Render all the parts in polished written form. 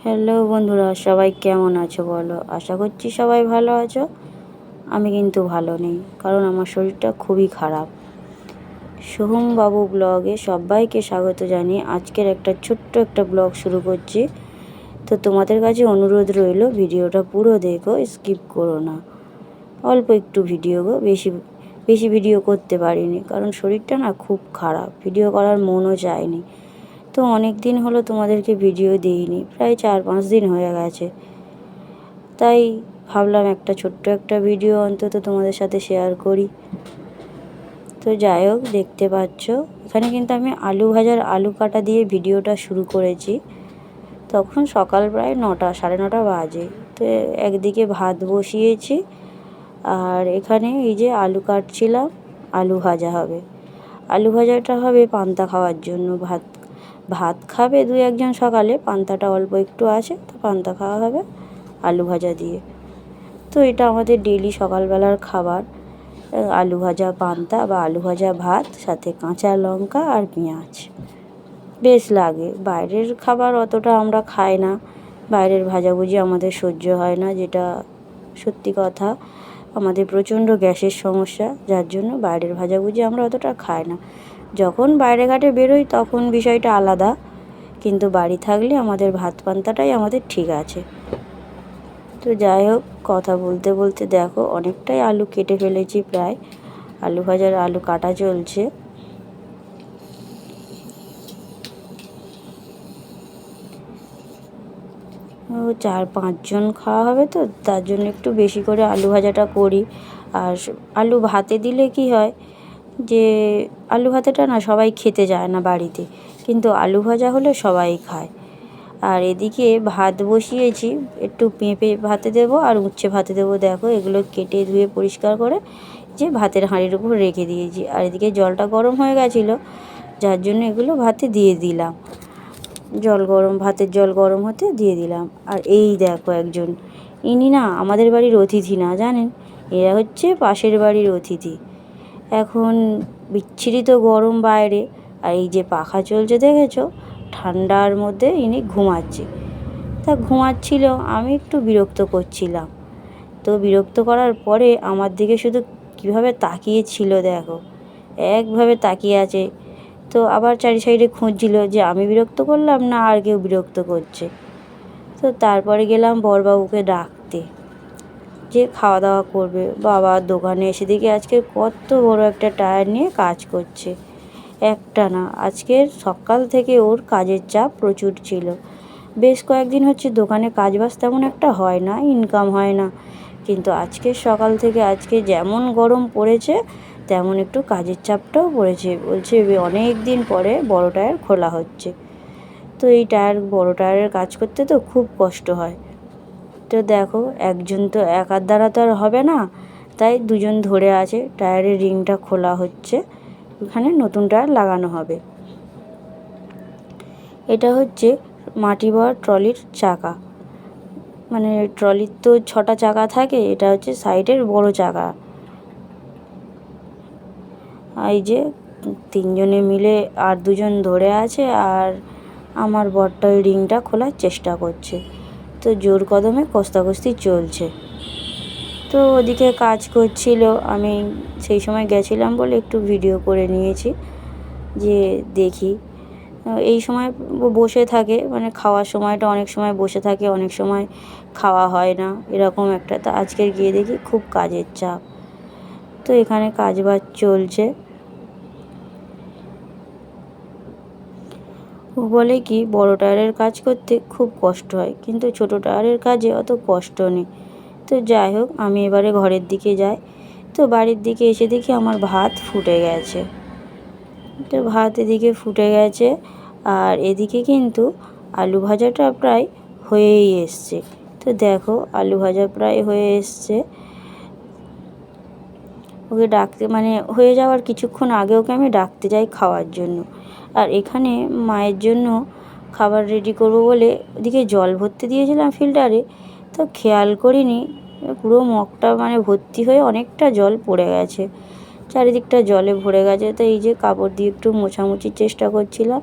Hello বন্ধুরা, সবাই কেমন আছো বলো? আশা করছি সবাই ভালো আছো। আমি কিন্তু ভালো নেই, কারণ আমার শরীরটা খুবই খারাপ। সোহম বাবু ব্লগে সবাইকে স্বাগত জানিয়ে আজকের একটা ছোট্ট একটা ব্লগ শুরু করছি। তো তোমাদের কাছে অনুরোধ রইল, ভিডিওটা পুরো দেখো, স্কিপ করো না। অল্প একটু ভিডিও গো, বেশি বেশি ভিডিও করতে পারিনি, কারণ শরীরটা না খুব খারাপ, ভিডিও করার মনও চায়নি। তো অনেক দিন হলো তোমাদেরকে ভিডিও দিইনি, প্রায় 4-5 দিন হয়ে গেছে। তাই ভাবলাম একটা ছোট্ট একটা ভিডিও অন্তত তোমাদের সাথে শেয়ার করি। তো যাই হোক, দেখতে পাচ্ছ এখানে কিন্তু আমি আলু ভাজার আলু কাটা দিয়ে ভিডিওটা শুরু করেছি। তখন সকাল প্রায় 9টা 9:30 বাজে। তো একদিকে ভাত বসিয়েছি, আর এখানে এই যে আলু কাটছিলাম, আলু ভাজা হবে। আলু ভাজাটা হবে পান্তা খাওয়ার জন্য। ভাত ভাত খাবে 2-1 জন সকালে, পান্তাটা অল্প একটু আছে, তো পান্তা খাওয়া হবে আলু ভাজা দিয়ে। তো এটা আমাদের ডেইলি সকালবেলার খাবার, আলু ভাজা পান্তা বা আলু ভাজা ভাত, সাথে কাঁচা লঙ্কা আর পেঁয়াজ। বেশ লাগে। বাইরের খাবার অতটা আমরা খাই না, বাইরের ভাজাভুজি আমাদের সহ্য হয় না, যেটা সত্যি কথা। আমাদের প্রচণ্ড গ্যাসের সমস্যা, যার জন্য বাইরের ভাজাভুজি আমরা অতটা খাই না। যখন বাইরে ঘাটে বেরোই তখন বিষয়টা আলাদা, কিন্তু বাড়ি থাকলে আমাদের ভাত পান্তাটাই আমাদের ঠিক আছে। তো যাই হোক, কথা বলতে বলতে দেখো অনেকটাই আলু কেটে ফেলেছি, প্রায় আলু ভাজার আলু কাটা চলছে। 4-5 জন খাওয়া হবে, তো তার জন্য একটু বেশি করে আলু ভাজাটা করি। আর আলু ভাতে দিলে কি হয় যে আলু ভাতেটা না সবাই খেতে যায় না বাড়িতে, কিন্তু আলু ভাজা হলে সবাই খায়। আর এদিকে ভাত বসিয়েছি, একটু পেঁপে ভাতে দেবো আর উচ্ছে ভাতে দেবো। দেখো এগুলো কেটে ধুয়ে পরিষ্কার করে যে ভাতের হাঁড়ির উপর রেখে দিয়েছি। আর এদিকে জলটা গরম হয়ে গেছিলো, যার জন্য এগুলো ভাতে দিয়ে দিলাম। ভাতের জল গরম হতে দিয়ে দিলাম। আর এই দেখো একজন, ইনি না আমাদের বাড়ির অতিথি না, জানেন, এরা হচ্ছে পাশের বাড়ির অতিথি। এখন বিচ্ছিরি তো গরম বাইরে, আর এই যে পাখা চলছে দেখেছো, ঠান্ডার মধ্যে ইনি ঘুমাচ্ছে। তা ঘুমাচ্ছিল, আমি একটু বিরক্ত করছিলাম। তো বিরক্ত করার পরে আমার দিকে শুধু কীভাবে তাকিয়েছিল দেখো, একভাবে তাকিয়ে আছে। তো আবার চারি সাইডে খুঁজছিল যে আমি বিরক্ত করলাম না আর কেউ বিরক্ত করছে। তো তারপরে গেলাম বড়বাবুকে ডাকতে, যে খাওয়া দাওয়া করবে। বাবা দোকানে এসে দেখি আজকে কত বড় একটা টায়ার নিয়ে কাজ করছে। একটা না, আজকের সকাল থেকে ওর কাজের চাপ প্রচুর ছিল। বেশ কয়েকদিন হচ্ছে দোকানে কাজবাজ তেমন একটা হয় না, ইনকাম হয় না, কিন্তু আজকের সকাল থেকে আজকে যেমন গরম পড়েছে তেমন একটু কাজের চাপটাও পড়েছে। বলছে অনেক দিন পরে বড় টায়ার খোলা হচ্ছে। তো এই বড় টায়ারের কাজ করতে তো খুব কষ্ট হয়। তো দেখো একজন তো একার দ্বারা তো আর হবে না, তাই 2জন ধরে আছে, টায়ারের রিংটা খোলা হচ্ছে, এখানে নতুন টায়ার লাগানো হবে। এটা হচ্ছে মাটি বওয়ার ট্রলির চাকা, মানে ট্রলির তো 6টা চাকা থাকে, এটা হচ্ছে সাইডের বড় চাকা। এই যে 3জনে মিলে আর 2জন ধরে আছে, আর আমার বরটা ওই রিংটা খোলার চেষ্টা করছে। তো জোর কদমে কস্তাকস্তি চলছে। তো ওদিকে কাজ করছিল, আমি সেই সময় গেছিলাম বলে একটু ভিডিও করে নিয়েছি, যে দেখি। এই সময় বসে থাকে, মানে খাওয়ার সময়টা অনেক সময় বসে থাকে, অনেক সময় খাওয়া হয় না, এরকম একটা। তো আজকের গিয়ে দেখি খুব কাজের চাপ। তো এখানে কাজবাজ চলছে। ও বলে কি বড় টায়ারের কাজ করতে খুব কষ্ট হয়, কিন্তু ছোট টায়ারের কাজে অত কষ্ট নেই। তো যাই হোক, আমি এবারে ঘরের দিকে যাই। তো বাড়ির দিকে এসে দেখি আমার ভাত ফুটে গেছে। তো ভাত এদিকে ফুটে গেছে, আর এদিকে কিন্তু আলু ভাজাটা প্রায় হয়েই এসছে। তো দেখো আলু ভাজা প্রায় হয়ে এসছে। ওকে ডাকতে, মানে হয়ে যাওয়ার কিছুক্ষণ আগে ওকে আমি ডাকতে যাই খাওয়ার জন্য। আর এখানে মায়ের জন্য খাবার রেডি করব বলে ওদিকে জল ভরতে দিয়েছিলাম ফিল্টারে, তো খেয়াল করিনি পুরো মগটা মানে ভর্তি হয়ে অনেকটা জল পড়ে গেছে, চারিদিকটা জলে ভরে গেছে। তো এই যে কাপড় দিয়ে একটু মোছামুছির চেষ্টা করছিলাম,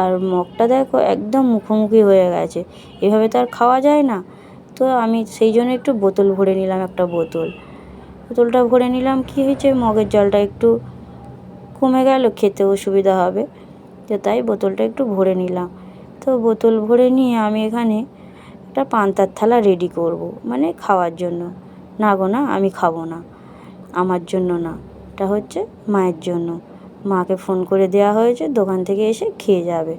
আর মগটা দেখো একদম মুখোমুখি হয়ে গেছে, এভাবে তো আর খাওয়া যায় না। তো আমি সেই জন্য একটু বোতল ভরে নিলাম, একটা বোতলটা ভরে নিলাম। কি হয়েছে, মগের জলটা একটু কমে গেল, খেতেও সুবিধা হবে, তো তাই বোতলটা একটু ভরে নিলাম। তো বোতল ভরে নিয়ে আমি এখানে একটা পান্তার থালা রেডি করব, মানে খাওয়ার জন্য। না গো না, আমি খাবো না, আমার জন্য না, এটা হচ্ছে মায়ের জন্য। মাকে ফোন করে দেওয়া হয়েছে, দোকান থেকে এসে খেয়ে যাবে।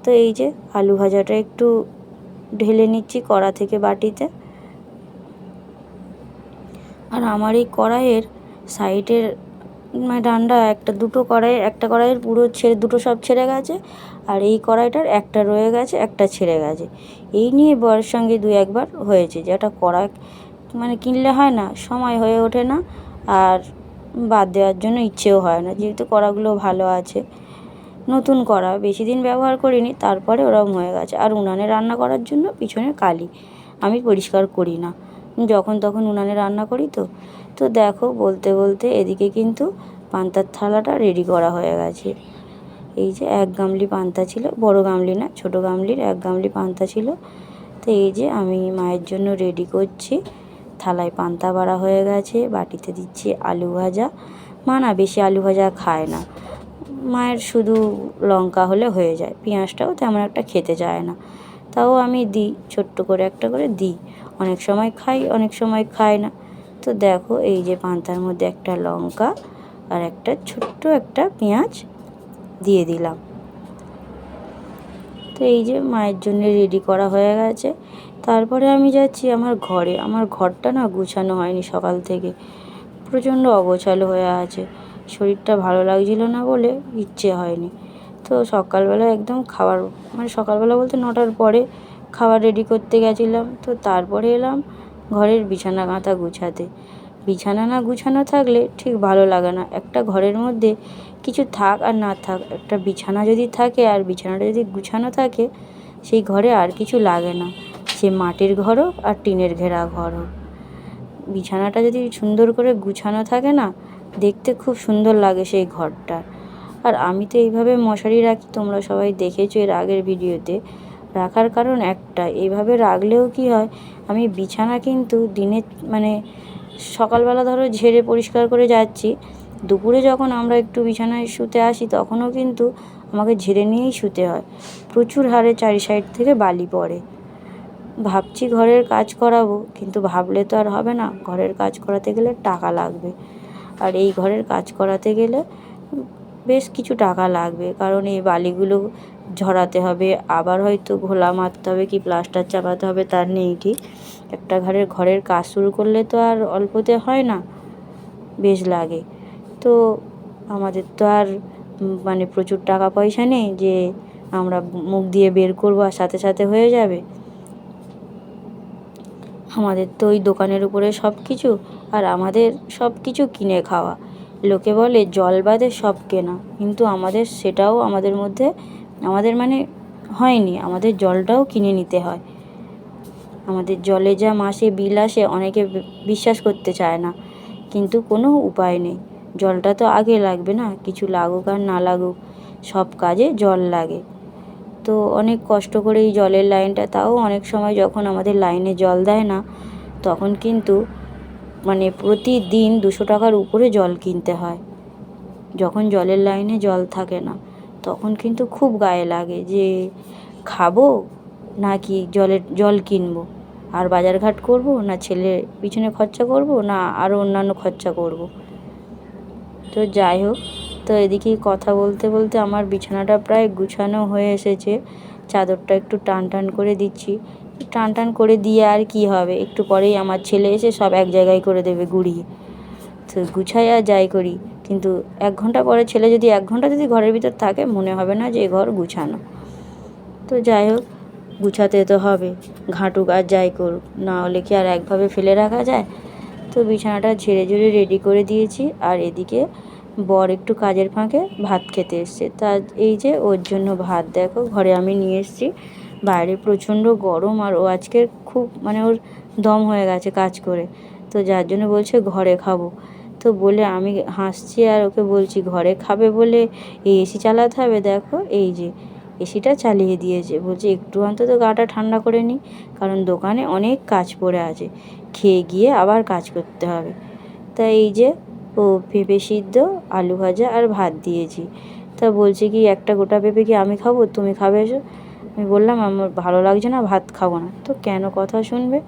তো এই যে আলু ভাজাটা একটু ঢেলে নিচ্ছি কড়া থেকে বাটিতে। আর আমার এই কড়াইয়ের সাইডের মানে ডান্ডা দুটো কড়াইয়ের, একটা কড়াইয়ের পুরো দুটো সব ছেড়ে গেছে, আর এই কড়াইটার একটা রয়ে গেছে, একটা ছেড়ে গেছে। এই নিয়ে বরের সঙ্গে 2-1 বার হয়েছে যে একটা কড়াই মানে কিনলে হয় না, সময় হয়ে ওঠে না, আর বাদ দেওয়ার জন্য ইচ্ছেও হয় না, যেহেতু কড়াগুলো ভালো আছে, নতুন কড়া, বেশি দিন ব্যবহার করিনি, তারপরে ওরকম হয়ে গেছে। আর উনানে রান্না করার জন্য পিছনে কালি, আমি পরিষ্কার করি না, যখন তখন উনানে রান্না করি। তো দেখো বলতে বলতে এদিকে কিন্তু পান্তার থালাটা রেডি করা হয়ে গেছে। এই যে 1 গামলি পান্তা ছিল, বড় গামলি না, ছোট গামলির 1 গামলি পান্তা ছিল। তো এই যে আমি মায়ের জন্য রেডি করছি, থালায় পান্তা বাড়া হয়ে গেছে, বাটিতে দিচ্ছি আলু ভাজা। মা না বেশি আলু ভাজা খায় না, মায়ের শুধু লঙ্কা হলে হয়ে যায়, পেঁয়াজটাও তেমন একটা খেতে চায় না, তাও আমি দিই, ছোট্ট করে একটা করে দিই। অনেক সময় খাই, অনেক সময় খায় না। তো দেখো এই যে পান্তার মধ্যে একটা লঙ্কা আর একটা ছোট্ট একটা পেঁয়াজ দিয়ে দিলাম। তো এই যে মায়ের জন্য রেডি করা হয়ে গেছে। তারপরে আমি যাচ্ছি আমার ঘরে, আমার ঘরটা না গুছানো হয়নি সকাল থেকে, প্রচণ্ড অগোছালো হয়ে আছে, শরীরটা ভালো লাগছিল না বলে ইচ্ছে হয়নি। তো সকালবেলা একদম খাবার মানে সকালবেলা বলতে 9টার পরে খাবার রেডি করতে গেছিলাম। তো তারপরে এলাম ঘরের বিছানা কাঁথা গুছাতে। বিছানা না গুছানো থাকলে ঠিক ভালো লাগে না, একটা ঘরের মধ্যে কিছু থাক আর না থাক, একটা বিছানা যদি থাকে আর বিছানাটা যদি গুছানো থাকে, সেই ঘরে আর কিছু লাগে না, সে মাটির ঘর হোক আর টিনের ঘেরা ঘর হোক, বিছানাটা যদি সুন্দর করে গুছানো থাকে না, দেখতে খুব সুন্দর লাগে সেই ঘরটা। আর আমি তো এইভাবে মশারি রাখি, তোমরা সবাই দেখেছো এর আগের ভিডিওতে। রাখার কারণ একটা, এইভাবে রাখলেও কি হয়, আমি বিছানা কিন্তু দিনে মানে সকালবেলা ধরো ঝেড়ে পরিষ্কার করে যাচ্ছি, দুপুরে যখন আমরা একটু বিছানায় শুতে আসি তখনও কিন্তু আমাকে ঝেড়ে নিয়েই শুতে হয়, প্রচুর হারে 4 সাইড থেকে বালি পড়ে। ভাবছি ঘরের কাজ করাবো, কিন্তু ভাবলে তো আর হবে না, ঘরের কাজ করাতে গেলে টাকা লাগবে, আর এই ঘরের কাজ করাতে গেলে বেশ কিছু টাকা লাগবে, কারণ এই বালিগুলো ঝরাতে হবে, আবার হয়তো ঘোলা মারতে হবে কি প্লাস্টার চাপাতে হবে তার নেই ঠিক। একটা ঘরের কাজ শুরু করলে তো আর অল্পতে হয় না, বেশ লাগে। তো আমাদের তো আর মানে প্রচুর টাকা পয়সা নেই যে আমরা মুখ দিয়ে বের করবো আর সাথে সাথে হয়ে যাবে। আমাদের তো ওই দোকানের উপরে সব কিছু, আর আমাদের সব কিছু কিনে খাওয়া। লোকে বলে জল বাদে সব কেনা, কিন্তু আমাদের সেটাও আমাদের মানে হয়নি, আমাদের জলটাও কিনে নিতে হয়। আমাদের জলে যা মাসে বিল আসে অনেকে বিশ্বাস করতে চায় না, কিন্তু কোনো উপায় নেই, জলটা তো আগে লাগবে না, কিছু লাগুক আর না লাগুক সব কাজে জল লাগে। তো অনেক কষ্ট করে এই জলের লাইনটা, তাও অনেক সময় যখন আমাদের লাইনে জল দেয় না, তখন কিন্তু মানে প্রতিদিন 200 টাকার উপরে জল কিনতে হয়। যখন জলের লাইনে জল থাকে না তখন কিন্তু খুব গায়ে লাগে যে খাবো নাকি জল কিনবো, আর বাজারঘাট করবো না ছেলের পিছনে খরচা করবো না আরও অন্যান্য খরচা করবো। তো যাই হোক, তো এদিকে কথা বলতে বলতে আমার বিছানাটা প্রায় গুছানো হয়ে এসেছে, চাদরটা একটু টান টান করে দিচ্ছি। টান টান করে দিয়ে আর কি হবে, একটু পরেই আমার ছেলে এসে সব এক জায়গায় করে দেবে গুড়িয়ে। তো গুছাই আর যাই করি, কিন্তু 1 ঘন্টা পরে ছেলে যদি 1 ঘন্টা যদি ঘরের ভিতর থাকে মনে হবে না যে এ ঘর গুছানো। তো যাই হোক, গুছাতে তো হবে, ঘাঁটুক আর যাই করুক, না হলে কি আর একভাবে ফেলে রাখা যায়। তো বিছানাটা ঝেড়ে ঝেড়ে রেডি করে দিয়েছি, আর এদিকে বর একটু কাজের ফাঁকে ভাত খেতে এসছে, তা এই যে ওর জন্য ভাত দেখো ঘরে আমি নিয়ে এসেছি। বাইরে প্রচণ্ড গরম, আর ও আজকে খুব মানে ওর দম হয়ে গেছে কাজ করে, তো যার জন্য বলছে ঘরে খাবো। তো বলে আমি হাসছি আর ওকে বলছি ঘরে খাবে বলে এই এসি চালাতে হবে, দেখো এই যে এসিটা চালিয়ে দিয়েছে, বলছে একটু অন্তত গাটা ঠান্ডা করে নিই, কারণ দোকানে অনেক কাজ পড়ে আছে, খেয়ে গিয়ে আবার কাজ করতে হবে। তাই এই যে ও পেঁপে সিদ্ধ, আলু ভাজা আর ভাত দিয়েছি। তা বলছে কি একটা গোটা পেঁপে কি আমি খাবো, তুমি খাবে এসো? আমি বললাম আমার ভালো লাগছে না, ভাত খাবো না। তো কেন কথা শুনবে?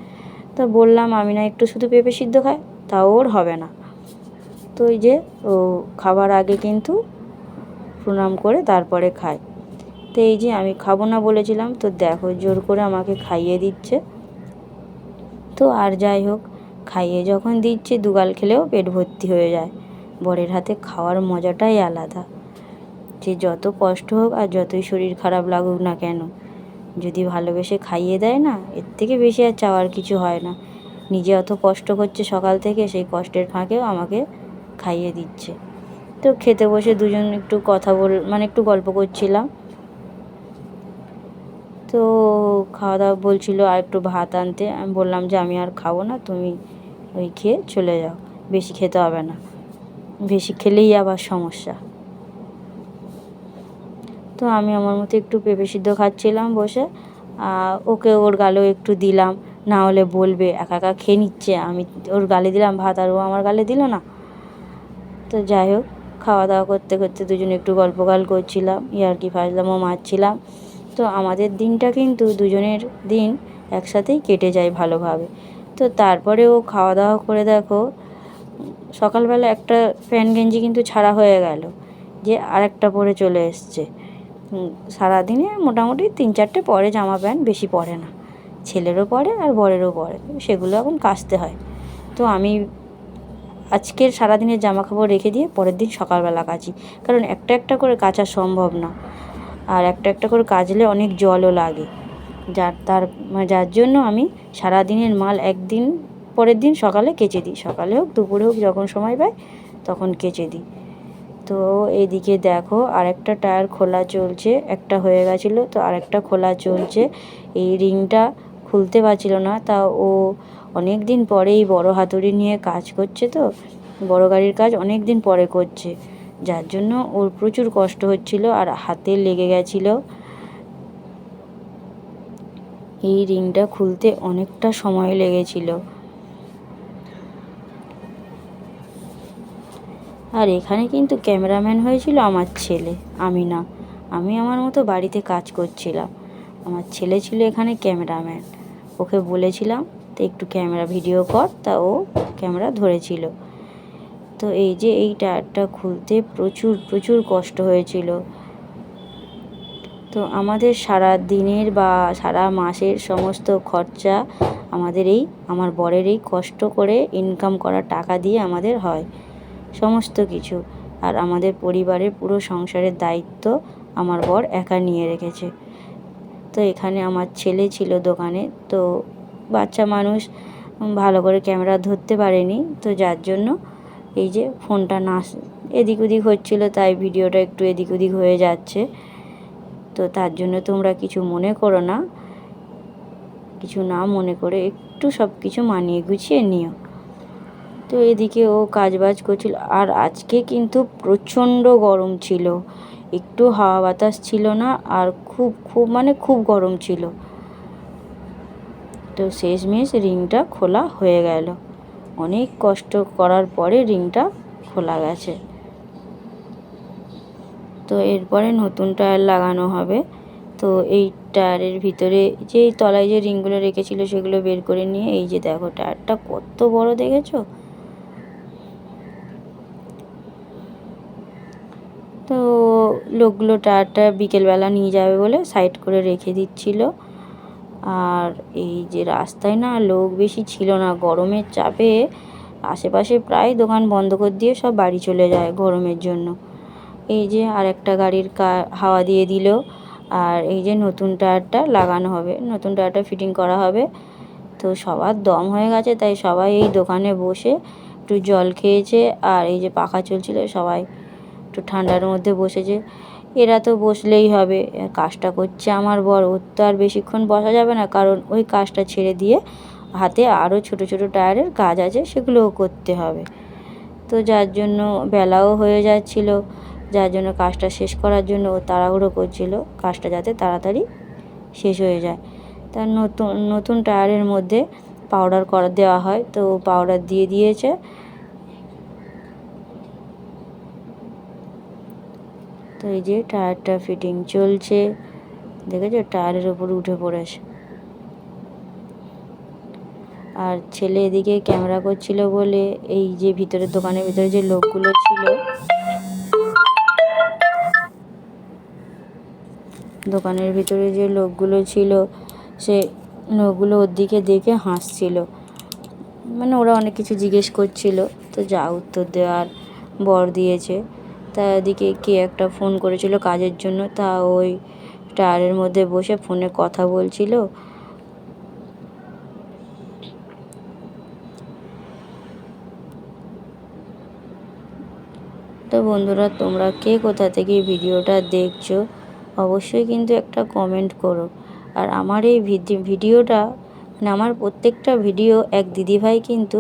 তা বললাম আমি না একটু শুধু পেঁপে সিদ্ধ খাই, তাও ওর হবে না। তো এই যে ও খাবার আগে কিন্তু প্রণাম করে তারপরে খায়। তো এই যে আমি খাবো না বলেছিলাম, তো দেখো জোর করে আমাকে খাইয়ে দিচ্ছে। তো আর যাই হোক, খাইয়ে যখন দিচ্ছে দুগাল খেলেও পেট ভর্তি হয়ে যায়। বরের হাতে খাওয়ার মজাটাই আলাদা। যে যত কষ্ট হোক আর যতই শরীর খারাপ লাগুক না কেন, যদি ভালোবেসে খাইয়ে দেয় না, এর থেকে বেশি আর চাওয়ার কিছু হয় না। নিজে অত কষ্ট করছে সকাল থেকে, সেই কষ্টের ফাঁকেও আমাকে খাইয়ে দিচ্ছে। তো খেতে বসে দুজন একটু কথা মানে একটু গল্প করছিলাম। তো খাওয়া দাওয়া বলছিল আর একটু ভাত আনতে, আমি বললাম যে আমি আর খাবো না, তুমি ওই খেয়ে চলে যাও, বেশি খেতে হবে না, বেশি খেলেই আবার সমস্যা। তো আমি আমার মতো একটু পেঁপে সিদ্ধ খাচ্ছিলাম বসে, ওকে ওর গালেও একটু দিলাম, না হলে বলবে একা একা খেয়ে নিচ্ছে, আমি ওর গালে দিলাম ভাত আর ও আমার গালে দিল না। তো যাই হোক, খাওয়া দাওয়া করতে করতে দুজনে একটু গল্পগাল করছিলাম, ইয়ার্কি ফাজলামও মারছিলাম। তো আমাদের দিনটা কিন্তু দুজনের দিন একসাথেই কেটে যায় ভালোভাবে। তো তারপরে ও খাওয়া দাওয়া করে দেখো সকালবেলা একটা প্যান্ট গেঞ্জি কিন্তু ছাড়া হয়ে গেল, যে আরেকটা পরে চলে এসছে। সারাদিনে মোটামুটি 3-4টে পরে জামা প্যান্ট, বেশি পরে না, ছেলেরও পরে আর বরেরও পরে, সেগুলো এখন কাচতে হয়। তো আমি আজকের সারাদিনের জামা কাপড় রেখে দিয়ে পরের দিন সকালবেলা কাচি, কারণ একটা একটা করে কাচা সম্ভব না, আর একটা একটা করে কাচলে অনেক জলও লাগে, যার জন্য আমি সারাদিনের মাল একদিন পরের দিন সকালে কেচে দিই, সকালে হোক দুপুরে হোক যখন সময় পাই তখন কেচে দিই। তো এইদিকে দেখো আরেকটা টায়ার খোলা চলছে, একটা হয়ে গেছিলো তো আরেকটা খোলা চলছে। এই রিংটা খুলতে পারছিল না, তা ও অনেক দিন পরেই বড় হাতুড়ি নিয়ে কাজ করছে, তো বড় গাড়ির কাজ অনেক দিন পরে করছে, যার জন্য ওর প্রচুর কষ্ট হচ্ছিল আর হাতে লেগে গেছিলো। এই রিংটা খুলতে অনেকটা সময় লেগেছিল। আর এখানে কিন্তু ক্যামেরাম্যান হয়েছিল আমার ছেলে, আমি না। আমি আমার মতো বাড়িতে কাজ করছিলাম, আমার ছেলে ছিল এখানে ক্যামেরাম্যান। ওকে বলেছিলাম তো একটু ক্যামেরা ভিডিও কর, তা ও ক্যামেরা ধরেছিল। তো এই যে এই টায়ারটা খুলতে প্রচুর প্রচুর কষ্ট হয়েছিল। তো আমাদের সারা দিনের বা সারা মাসের সমস্ত খরচা আমার বরের এই কষ্ট করে ইনকাম করা টাকা দিয়ে আমাদের হয় সমস্ত কিছু। আর আমাদের পরিবারের পুরো সংসারের দায়িত্ব আমার বর একা নিয়ে রেখেছে। তো এখানে আমার ছেলে ছিল দোকানে, তো বাচ্চা মানুষ ভালো করে ক্যামেরা ধরতে পারেনি, তো যার জন্য এই যে ফোনটা না এদিক ওদিক হচ্ছিলো, তাই ভিডিওটা একটু এদিক ওদিক হয়ে যাচ্ছে। তো তার জন্য তোমরা কিছু মনে করো না, কিছু না মনে করে একটু সব কিছু মানিয়ে গুছিয়ে নিও। তো এদিকে ও কাজবাজ করছিল, আর আজকে কিন্তু প্রচণ্ড গরম ছিল, একটু হাওয়া বাতাস ছিল না, আর খুব খুব মানে খুব গরম ছিল। তো শেষমেশ রিংটা খোলা হয়ে গেল, অনেক কষ্ট করার পরে রিংটা খোলা গেছে। তো এরপরে নতুন টায়ার লাগানো হবে। তো এই টায়ারের ভিতরে যে তলায় যে রিংগুলো রেখেছিল সেগুলো বের করে নিয়ে এই যে দেখো টায়ারটা কত বড় দেখেছো। তো লোকগুলো টায়ারটা বিকেলবেলা নিয়ে যাবে বলে সাইড করে রেখে দিচ্ছিল। আর এই যে রাস্তায় না লোক বেশি ছিল না, গরমের চাপে আশেপাশে প্রায় দোকান বন্ধ করে দিয়ে সব বাড়ি চলে যায় গরমের জন্য। এই যে আর একটা গাড়ির হাওয়া দিয়ে দিল, আর এই যে নতুন টায়ারটা লাগানো হবে, নতুন টায়ারটা ফিটিং করা হবে। তো সবার দম হয়ে গেছে, তাই সবাই এই দোকানে বসে একটু জল খেয়েছে, আর এই যে পাখা চলছিল সবাই একটু ঠান্ডার মধ্যে বসেছে। এরা তো বসলেই হবে, কাজটা করছে আমার বর, ওর তো আর বেশিক্ষণ বসা যাবে না, কারণ ওই কাজটা ছেড়ে দিয়ে হাতে আরও ছোট ছোট টায়ারের কাজ আছে, সেগুলোও করতে হবে। তো যার জন্য বেলাও হয়ে যাচ্ছিল, যার জন্য কাজটা শেষ করার জন্য ও তাড়াহুড়ো করছিল, কাজটা যাতে তাড়াতাড়ি শেষ হয়ে যায়। তার নতুন টায়ারের মধ্যে পাউডার দেওয়া হয়, তো পাউডার দিয়ে দিয়েছে। তো এই যে টায়ারটা ফিটিং চলছে, দেখেছো টায়ারের ওপর উঠে পড়েছে। আর ছেলে এদিকে ক্যামেরা করছিল বলে এই যে দোকানের ভিতরে যে লোকগুলো ছিল, সে লোকগুলো ওর দিকে দেখে হাসছিল, মানে ওরা অনেক কিছু জিজ্ঞেস করছিল, তো যা উত্তর দেওয়ার বর দিয়েছে। তা এদিকে কে একটা ফোন করেছিল কাজের জন্য, তা ওই টায়ারের মধ্যে বসে ফোনে কথা বলছিল। তো বন্ধুরা, তোমরা কে কোথা থেকে ভিডিওটা দেখছো অবশ্যই কিন্তু একটা কমেন্ট করো। আর আমার এই ভিডিওটা মানে আমার প্রত্যেকটা ভিডিও এক দিদিভাই কিন্তু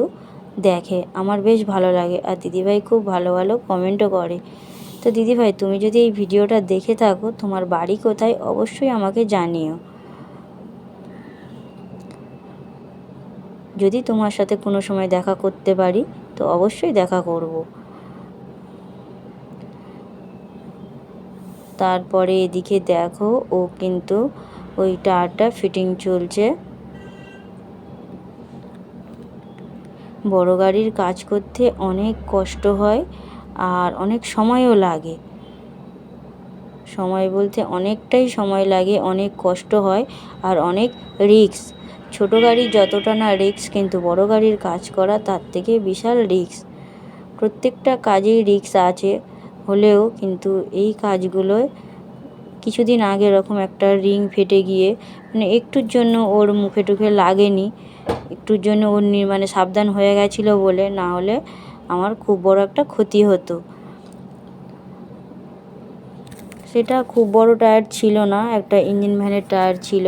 দেখে, আমার বেশ ভালো লাগে। আর দিদিভাই খুব ভালো ভালো কমেন্টও করে। তো দিদিভাই, তুমি যদি এই ভিডিওটা দেখে থাকো, তোমার বাড়ি কোথায় অবশ্যই আমাকে জানিও। যদি তোমার সাথে কোনো সময় দেখা করতে পারি তো অবশ্যই দেখা করব। তারপরে এদিকে দেখো ও কিন্তু ওই টায়ারটা ফিটিং চলছে। বড় গাড়ির কাজ করতে অনেক কষ্ট হয় আর অনেক সময়ও লাগে। সময় বলতে অনেকটাই সময় লাগে, অনেক কষ্ট হয় আর অনেক রিস্ক। ছোট গাড়ির যতটা না রিস্ক, কিন্তু বড় গাড়ির কাজ করা তার থেকে বিশাল রিস্ক। প্রত্যেকটা কাজেই রিস্ক আছে, হলেও কিন্তু এই কাজগুলোয় কিছুদিন আগে এরকম একটা রিং ফেটে গিয়ে মানে একটুর জন্য ওর মুখে টুখে লাগেনি, একটুর জন্য ওর মানে সাবধান হয়ে গেছিলো বলে, না হলে আমার খুব বড় একটা ক্ষতি হতো। সেটা খুব বড় টায়ার ছিল না, একটা ইঞ্জিন ভ্যানের টায়ার ছিল,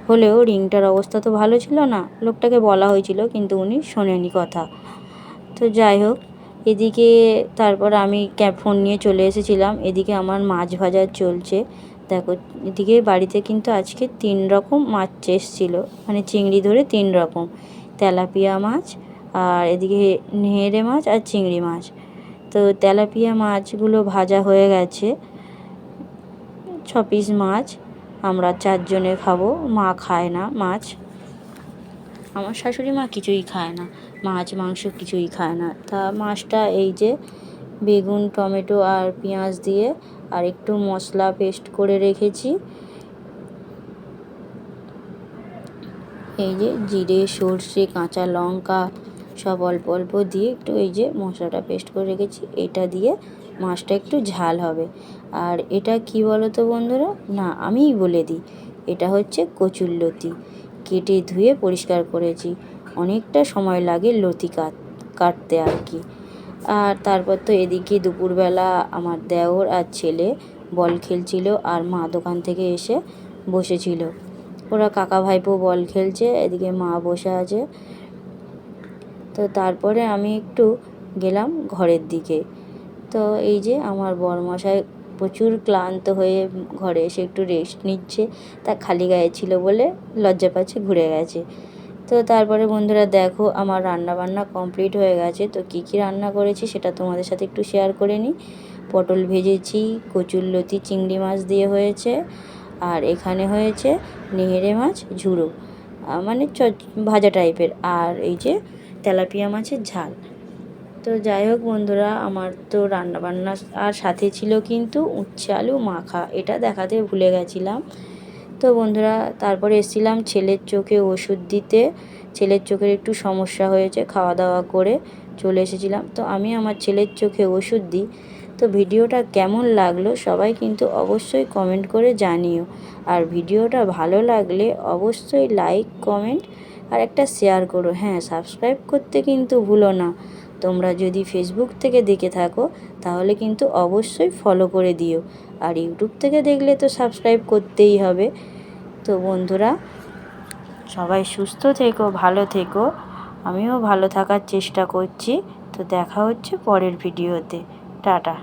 হলেও রিংটার অবস্থা তো ভালো ছিল না। লোকটাকে বলা হয়েছিল কিন্তু উনি শোনেনি কথা। তো যাই হোক, এদিকে তারপর আমি ফোন নিয়ে চলে এসেছিলাম। এদিকে আমার মাছ ভাজা চলছে। দেখো এদিকে বাড়িতে কিন্তু আজকে 3 রকম মাছ এসেছিলো, মানে চিংড়ি ধরে 3 রকম, তেলাপিয়া মাছ, আর এদিকে নেহেরে মাছ আর চিংড়ি মাছ। তো তেলাপিয়া মাছগুলো ভাজা হয়ে গেছে, 6 পিস মাছ। আমরা 4 জনে খাবো, মা খায় না মাছ, আমার শাশুড়ি মা কিছুই খায় না, মাছ মাংস কিছুই খায় না। তা মাছটা এই যে বেগুন টমেটো আর পেঁয়াজ দিয়ে আর একটু মশলা পেস্ট করে রেখেছি। এই যে জিরে সর্ষে কাঁচা লঙ্কা সব অল্প অল্প দিয়ে একটু এই যে মশলাটা পেস্ট করে রেখেছি, এটা দিয়ে মাছটা একটু ঝাল হবে। আর এটা কি বলো তো বন্ধুরা, না আমিই বলে দিই, এটা হচ্ছে কচুরলতি, কেটে ধুয়ে পরিষ্কার করেছি। অনেকটা সময় লাগে লতি কাটতে আর কি। আর তারপর তো এদিকে দুপুরবেলা আমার দেওর আর ছেলে বল খেলছিল, আর মা দোকান থেকে এসে বসেছিল। ওরা কাকা ভাইপো বল খেলছে, এদিকে মা বসে আছে। তো তারপরে আমি একটু গেলাম ঘরের দিকে। তো এই যে আমার বরমশাই প্রচুর ক্লান্ত হয়ে ঘরে এসে একটু রেস্ট নিচ্ছে, তা খালি গায়ে ছিল বলে লজ্জা পাচ্ছে, ঘুরে গেছে। তো তারপরে বন্ধুরা দেখো আমার রান্না বান্না কমপ্লিট হয়ে গেছে। তো কী কী রান্না করেছি সেটা তোমাদের সাথে একটু শেয়ার করে নিই। পটল ভেজেছি, কচুরলতি চিংড়ি মাছ দিয়ে হয়েছে, আর এখানে হয়েছে নেহেরে মাছ ঝুড়ো, মানে ভাজা টাইপের, আর এই যে তেলাপিয়া মাছের ঝাল। তো যাই হোক বন্ধুরা, আমার তো রান্নাবান্না আর সাথে ছিল কিন্তু উচ্ছে আলু মাখা, এটা দেখাতে ভুলে গেছিলাম। তো বন্ধুরা তারপরে এসেছিলাম ছেলের চোখে ওষুধ দিতে, ছেলের চোখের একটু সমস্যা হয়েছে, খাওয়া দাওয়া করে চলে এসেছিলাম। তো আমি আমার ছেলের চোখে ওষুধ দিই। তো ভিডিওটা কেমন লাগলো সবাই কিন্তু অবশ্যই কমেন্ট করে জানিও। আর ভিডিওটা ভালো লাগলে অবশ্যই লাইক কমেন্ট আর একটা শেয়ার করো। হ্যাঁ, সাবস্ক্রাইব করতে কিন্তু ভুলো না। তোমরা যদি ফেসবুক থেকে দেখে থাকো তাহলে কিন্তু অবশ্যই ফলো করে দিও, আর ইউটিউব থেকে দেখলে তো সাবস্ক্রাইব করতেই হবে। তো বন্ধুরা সবাই সুস্থ থেকো, ভালো থেকো, আমিও ভালো থাকার চেষ্টা করছি। তো দেখা হচ্ছে পরের ভিডিওতে, টাটা।